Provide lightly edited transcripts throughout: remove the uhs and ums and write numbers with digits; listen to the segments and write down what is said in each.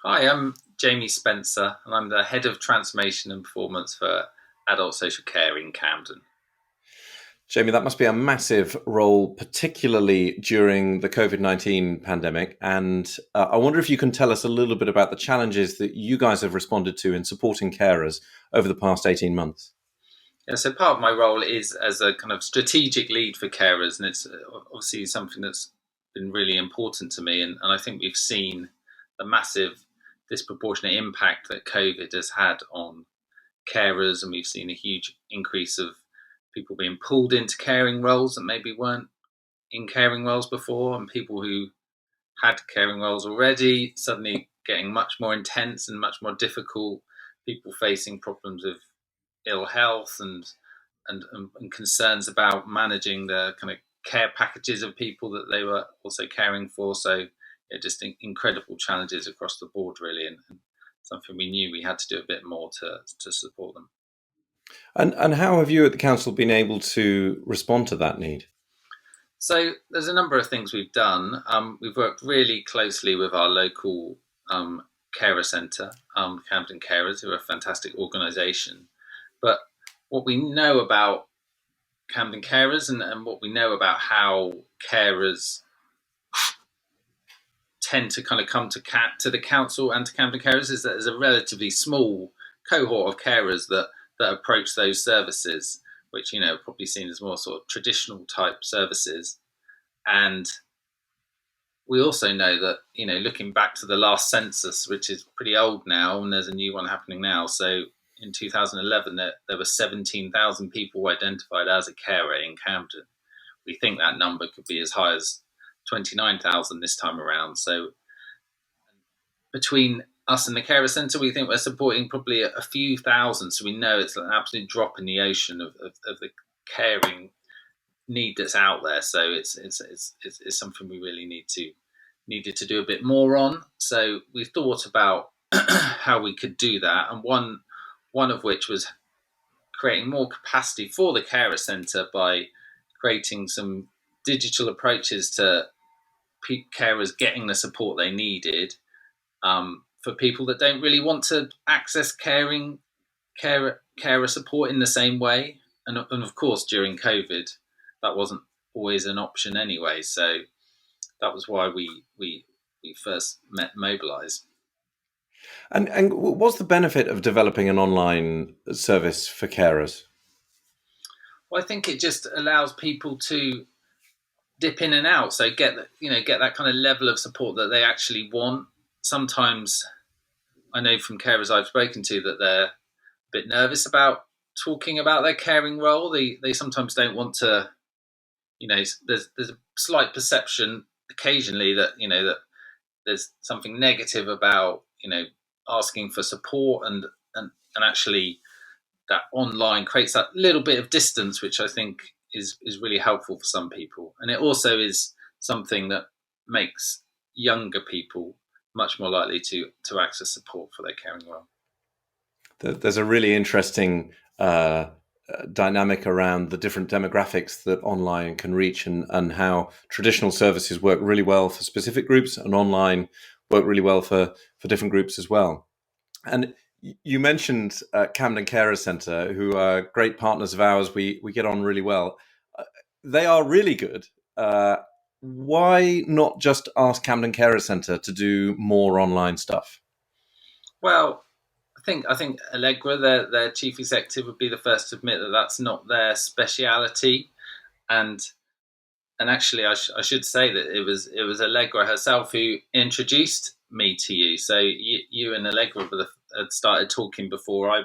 Hi, I'm Jamie Spencer, and I'm the Head of Transformation and Performance for Adult Social Care in Camden. Jamie, that must be a massive role, particularly during the COVID-19 pandemic. And I wonder if you can tell us a little bit about the challenges that you guys have responded to in supporting carers over the past 18 months. Yeah, so part of my role is as a kind of strategic lead for carers, and it's obviously something that's been really important to me. And I think we've seen the massive disproportionate impact that COVID has had on carers, and we've seen a huge increase of people being pulled into caring roles that maybe weren't in caring roles before, and people who had caring roles already suddenly getting much more intense and much more difficult. People facing problems of ill health and concerns about managing the kind of care packages of people that they were also caring for. So just incredible challenges across the board, really, and something we knew we had to do a bit more to support them. And how have you at the council been able to respond to that need? So there's a number of things we've done. We've worked really closely with our local carer centre, Camden Carers, who are a fantastic organisation. But what we know about Camden Carers and what we know about how carers tend to kind of come to the council and to Camden Carers is that there's a relatively small cohort of carers that approach those services, which are probably seen as more sort of traditional type services. And we also know that, looking back to the last census, which is pretty old now, and there's a new one happening now. So in 2011, there were 17,000 people identified as a carer in Camden. We think that number could be as high as 29,000 this time around. So between us and the carer centre, we think we're supporting probably a few thousand. So we know it's an absolute drop in the ocean of the caring need that's out there. So it's something we really needed to do a bit more on. So we thought about how we could do that, and one of which was creating more capacity for the carer centre by creating some digital approaches to carers getting the support they needed, for people that don't really want to access carer support in the same way. And of course, during COVID, that wasn't always an option anyway. So that was why we first met Mobilise. And what's the benefit of developing an online service for carers? Well, I think it just allows people to dip in and out, so get that kind of level of support that they actually want. Sometimes I know from carers I've spoken to that they're a bit nervous about talking about their caring role. They sometimes don't want to. There's a slight perception occasionally that that there's something negative about asking for support, and actually that online creates that little bit of distance, which I think is really helpful for some people. And it also is something that makes younger people much more likely to access support for their caring role. There's a really interesting dynamic around the different demographics that online can reach, and how traditional services work really well for specific groups and online work really well for different groups as well. And you mentioned Camden Carer Centre, who are great partners of ours. We get on really well. They are really good. Why not just ask Camden Carer Centre to do more online stuff? Well, I think Allegra, their chief executive, would be the first to admit that that's not their speciality, and actually, I should say that it was Allegra herself who introduced me to you. So you and Allegra had started talking before I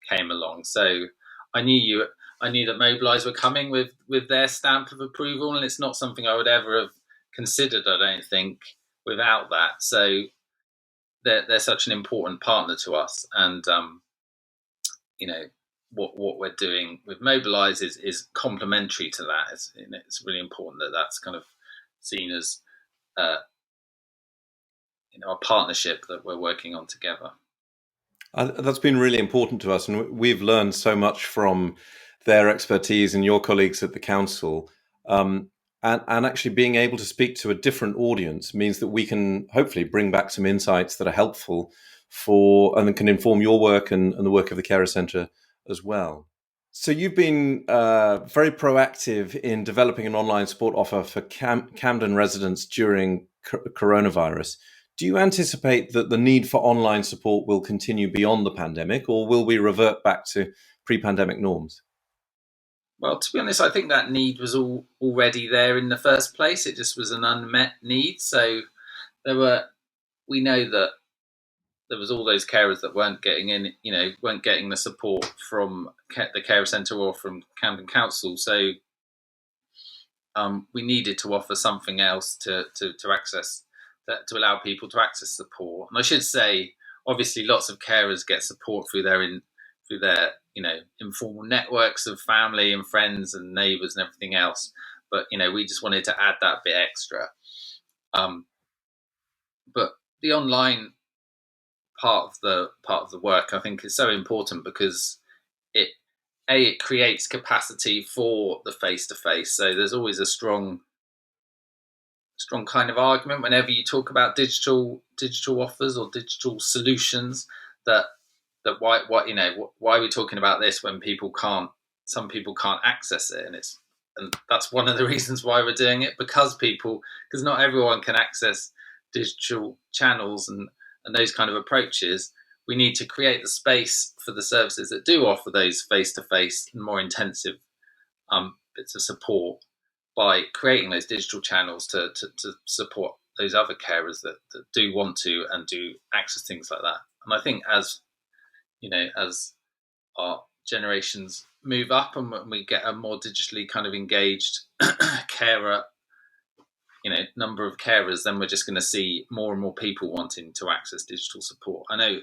came along. So I knew that Mobilise were coming with their stamp of approval, and it's not something I would ever have considered, I don't think, without that. So they're such an important partner to us, and what we're doing with Mobilise is complementary to that. It's really important that that's kind of seen as a partnership that we're working on together. That's been really important to us, and we've learned so much from their expertise and your colleagues at the council. and actually being able to speak to a different audience means that we can hopefully bring back some insights that are helpful and can inform your work and the work of the Carer Centre as well. So you've been very proactive in developing an online support offer for Camden residents during coronavirus. Do you anticipate that the need for online support will continue beyond the pandemic, or will we revert back to pre-pandemic norms? Well, to be honest, I think that need was already there in the first place. It just was an unmet need. So we know that there was all those carers that weren't getting the support from the carer centre or from Camden Council. So we needed to offer something else to access that, to allow people to access support. And I should say, obviously, lots of carers get support through their informal networks of family and friends and neighbours and everything else. But we just wanted to add that bit extra. But the online part of the work, I think, is so important because it creates capacity for the face-to-face. So there's always a strong kind of argument whenever you talk about digital offers or digital solutions that why are we talking about this when some people can't access it, and that's one of the reasons why we're doing it, because not everyone can access digital channels and those kind of approaches. We need to create the space for the services that do offer those face-to-face and more intensive bits of support by creating those digital channels to support those other carers that do want to and do access things like that. And I think as our generations move up and we get a more digitally kind of engaged carer, number of carers, then we're just going to see more and more people wanting to access digital support. I know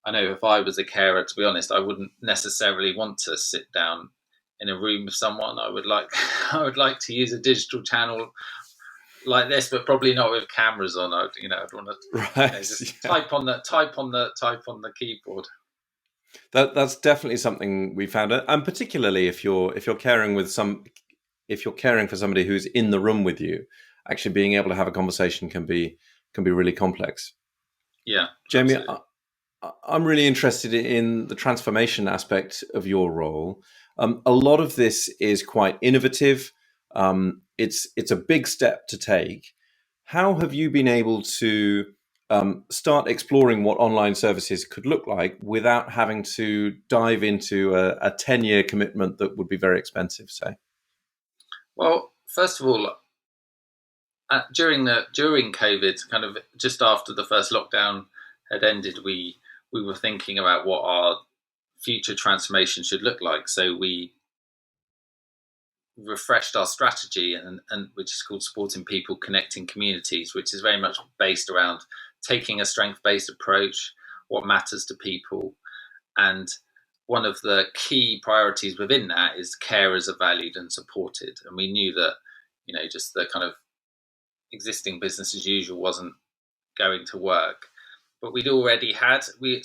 if I was a carer, to be honest, I wouldn't necessarily want to sit down in a room with someone. I would like to use a digital channel like this, but probably not with cameras on. I'd want to type on the keyboard. That's definitely something we found, and particularly if you're caring for somebody who's in the room with you, actually being able to have a conversation can be really complex. Yeah, Jamie, I'm really interested in the transformation aspect of your role. A lot of this is quite innovative. It's a big step to take. How have you been able to start exploring what online services could look like without having to dive into a 10-year commitment that would be very expensive, say? Well, first of all, during COVID, kind of just after the first lockdown had ended, we were thinking about what our future transformation should look like. So we refreshed our strategy, and which is called Supporting People, Connecting Communities, which is very much based around taking a strength-based approach, what matters to people. And one of the key priorities within that is carers are valued and supported. And we knew that, just the kind of existing business as usual wasn't going to work. But we'd already had, we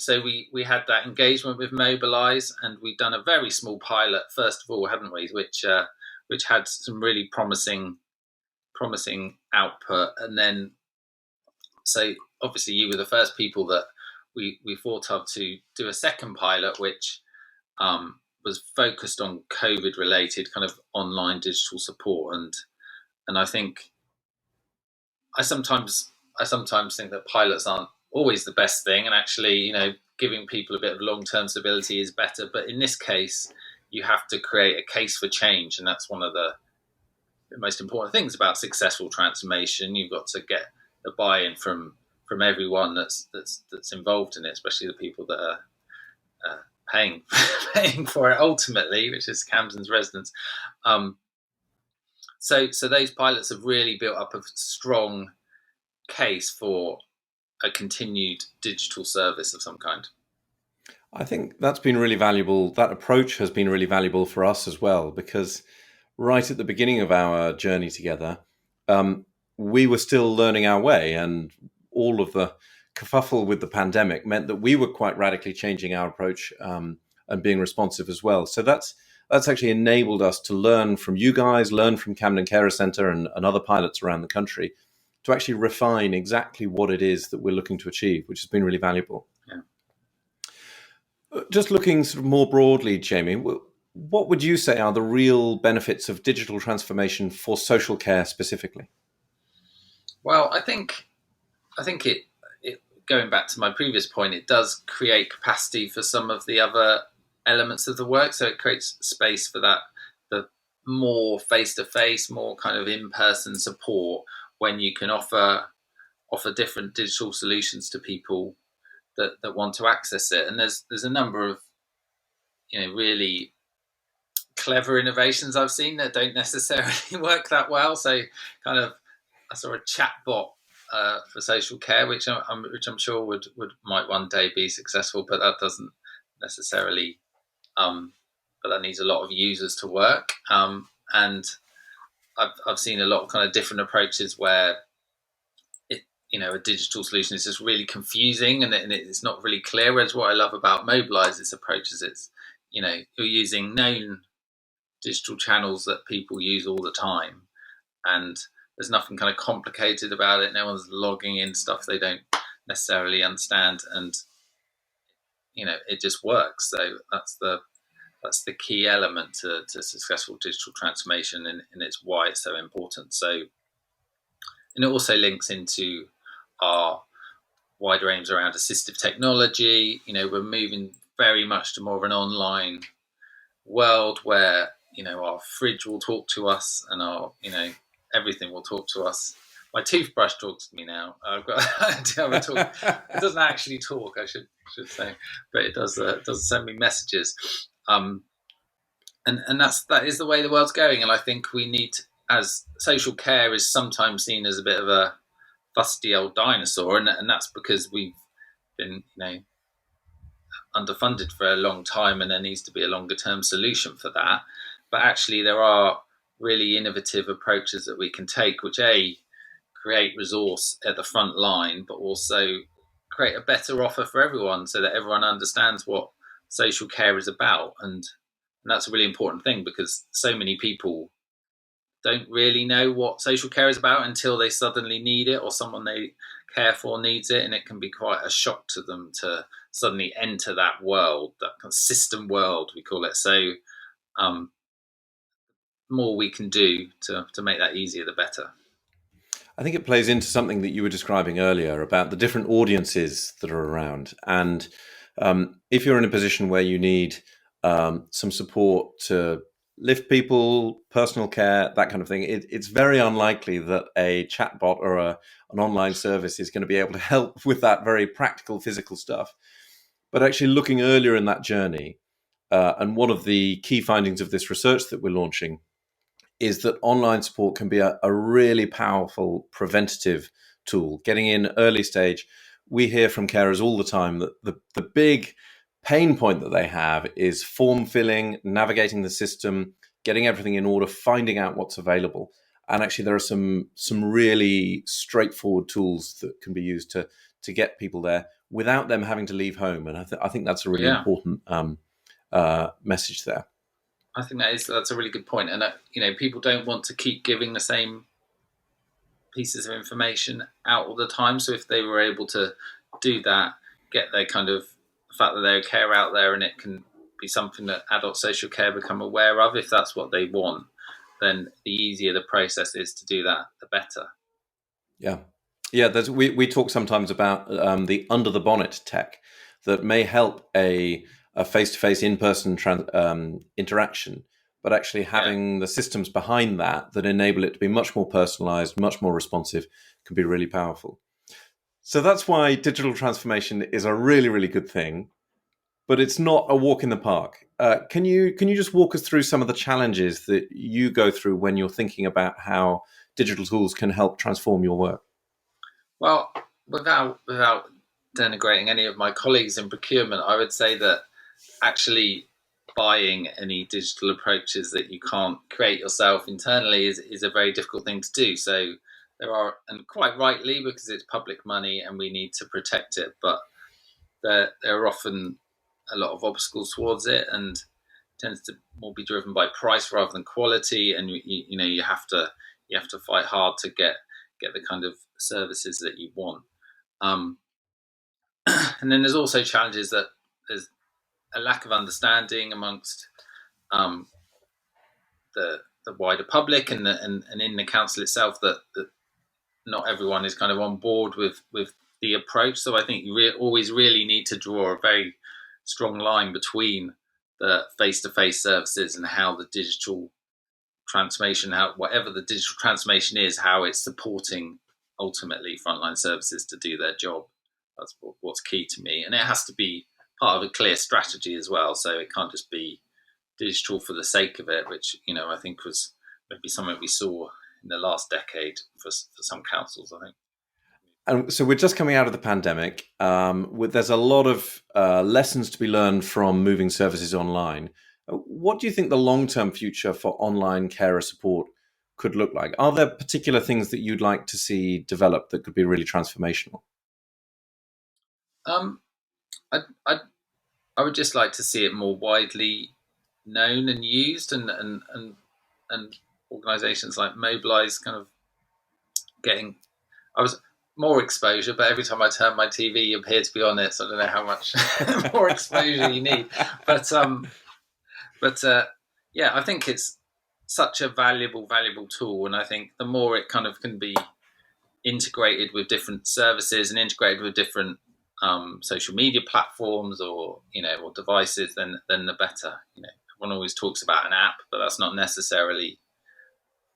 had that engagement with Mobilise, and we'd done a very small pilot, first of all, hadn't we, which had some really promising output. And then, so obviously you were the first people that we thought of to do a second pilot, which was focused on COVID-related kind of online digital support. And I think I sometimes think that pilots aren't always the best thing, and actually, giving people a bit of long-term stability is better. But in this case, you have to create a case for change, and that's one of the most important things about successful transformation. You've got to get the buy-in from everyone that's involved in it, especially the people that are paying for it ultimately, which is Camden's residents. So those pilots have really built up a strong case for a continued digital service of some kind. I think that's been really valuable. That approach has been really valuable for us as well, because right at the beginning of our journey together, we were still learning our way, and all of the kerfuffle with the pandemic meant that we were quite radically changing our approach and being responsive as well. So that's that's actually enabled us to learn from you guys, learn from Camden Carer Centre and other pilots around the country to actually refine exactly what it is that we're looking to achieve, which has been really valuable. Yeah. Just looking sort of more broadly, Jamie, what would you say are the real benefits of digital transformation for social care specifically? Well, I think it going back to my previous point, it does create capacity for some of the other elements of the work. So it creates space for the more face to face, more kind of in person support when you can offer different digital solutions to people that want to access it. And there's a number of really clever innovations I've seen that don't necessarily work that well. So kind of I saw a chat bot for social care, which I'm sure would might one day be successful, but that doesn't necessarily. But that needs a lot of users to work, and I've seen a lot of kind of different approaches where a digital solution is just really confusing and it's not really clear. Whereas what I love about Mobilise's approach is it's you're using known digital channels that people use all the time, and there's nothing kind of complicated about it. No one's logging in stuff they don't necessarily understand, and it just works. So that's the key element to successful digital transformation, and it's why it's so important. So, and it also links into our wider aims around assistive technology. We're moving very much to more of an online world where our fridge will talk to us, and our everything will talk to us. My toothbrush talks to me now. I've got it doesn't actually talk, I should say, but it does send me messages. And that is the way the world's going. And I think we need, as social care is sometimes seen as a bit of a fusty old dinosaur, and that's because we've been underfunded for a long time, and there needs to be a longer term solution for that. But actually there are really innovative approaches that we can take, which create resource at the front line, but also create a better offer for everyone so that everyone understands what social care is about. And that's a really important thing, because so many people don't really know what social care is about until they suddenly need it, or someone they care for needs it, and it can be quite a shock to them to suddenly enter that world, that kind of system world we call it. So more we can do to make that easier, the better. I think it plays into something that you were describing earlier about the different audiences that are around. And if you're in a position where you need some support to lift people, personal care, that kind of thing, it's very unlikely that a chatbot or an online service is going to be able to help with that very practical physical stuff. But actually looking earlier in that journey, and one of the key findings of this research that we're launching is that online support can be a really powerful preventative tool. Getting in early stage, we hear from carers all the time that the big pain point that they have is form filling, navigating the system, getting everything in order, finding out what's available. And actually there are some really straightforward tools that can be used to get people there without them having to leave home. And I think that's a really important message there. I think that's a really good point. And people don't want to keep giving the same pieces of information out all the time. So if they were able to do that, get their kind of the fact that their care out there, and it can be something that adult social care become aware of, if that's what they want, then the easier the process is to do that, the better. Yeah. We talk sometimes about the under the bonnet tech that may help a face-to-face in-person interaction, but actually having the systems behind that enable it to be much more personalized, much more responsive, can be really powerful. So that's why digital transformation is a really, really good thing, but it's not a walk in the park. Can you just walk us through some of the challenges that you go through when you're thinking about how digital tools can help transform your work? Well, without denigrating any of my colleagues in procurement, I would say that actually buying any digital approaches that you can't create yourself internally is a very difficult thing to do. So there are, and quite rightly, because it's public money and we need to protect it, but there are often a lot of obstacles towards it. And tends to more be driven by price rather than quality, and you have to fight hard to get the kind of services that you want. And then there's also challenges that there's a lack of understanding amongst the wider public and in the council itself that not everyone is kind of on board with the approach. So I think you always really need to draw a very strong line between the face-to-face services and how the digital transformation, whatever the digital transformation is, how it's supporting ultimately frontline services to do their job. That's what's key to me. And it has to be part of a clear strategy as well. So it can't just be digital for the sake of it, which, I think was maybe something we saw in the last decade for some councils, I think. And so we're just coming out of the pandemic. There's a lot of lessons to be learned from moving services online. What do you think the long-term future for online carer support could look like? Are there particular things that you'd like to see develop that could be really transformational? I would just like to see it more widely known and used, and organisations like Mobilise kind of getting. I was more exposure, but every time I turn my TV, you appear to be on it, so I don't know how much more exposure you need. But yeah, I think it's such a valuable tool, and I think the more it kind of can be integrated with different services and integrated with different social media platforms or devices, then the better. Everyone always talks about an app, but that's not necessarily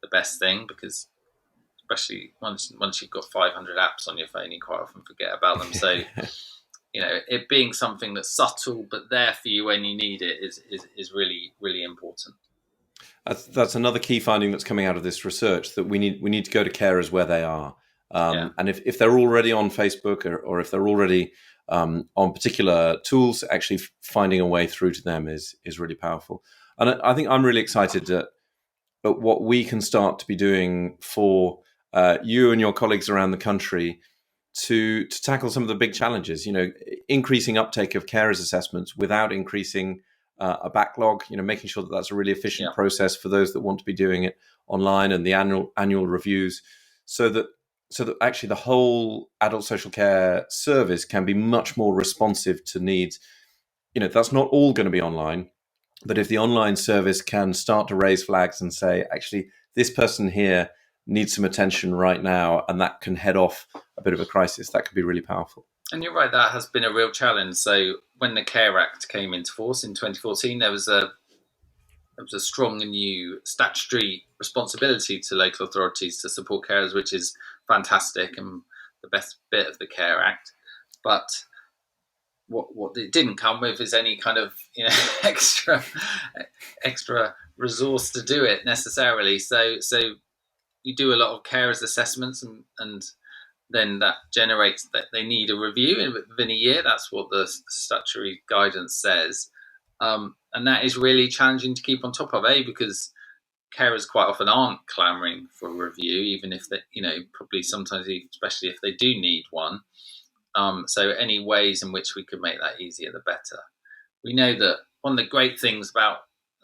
the best thing, because especially once you've got 500 apps on your phone, you quite often forget about them. So it being something that's subtle but there for you when you need it is really, really important. That's another key finding that's coming out of this research, that we need to go to carers where they are. And if they're already on Facebook or if they're already on particular tools, actually finding a way through to them is really powerful. And I think I'm really excited at what we can start to be doing for you and your colleagues around the country to tackle some of the big challenges. Increasing uptake of carers assessments without increasing a backlog. Making sure that that's a really efficient process for those that want to be doing it online, and the annual reviews, so that actually the whole adult social care service can be much more responsive to needs. That's not all going to be online, but if the online service can start to raise flags and say, actually, this person here needs some attention right now, and that can head off a bit of a crisis, that could be really powerful. And you're right, that has been a real challenge. So when the Care Act came into force in 2014, there was a strong and new statutory responsibility to local authorities to support carers, which is fantastic and the best bit of the Care Act. But what it didn't come with is any kind of extra resource to do it necessarily. So you do a lot of carers assessments, and then that generates that they need a review within a year. That's what the statutory guidance says. And that is really challenging to keep on top of, because carers quite often aren't clamouring for a review, even if they, probably sometimes, especially if they do need one. So any ways in which we could make that easier, the better. We know that one of the great things about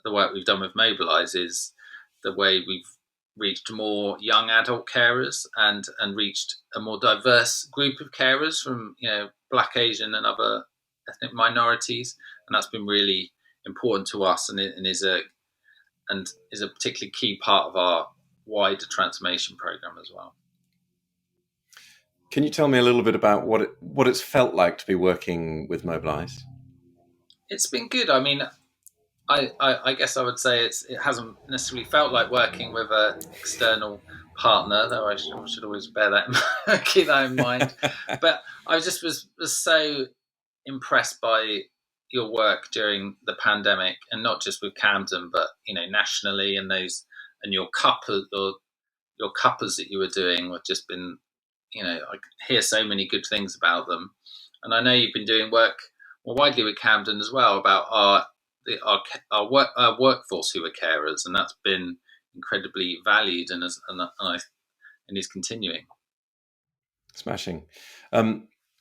the work we've done with Mobilise is the way we've reached more young adult carers and reached a more diverse group of carers from Black, Asian and other ethnic minorities, and that's been really important to us, and is a particularly key part of our wider transformation program as well. Can you tell me a little bit about what it's felt like to be working with Mobilise? It's been good. I mean, I guess I would say it hasn't necessarily felt like working with an external partner, though I should always keep that in mind. But I just was so impressed by your work during the pandemic, and not just with Camden, but nationally, and your cuppas that you were doing have just been, I hear so many good things about them, and I know you've been doing work more widely with Camden as well about our workforce who are carers, and that's been incredibly valued and is continuing. Smashing.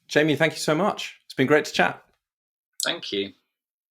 Jamie, thank you so much. It's been great to chat. Thank you.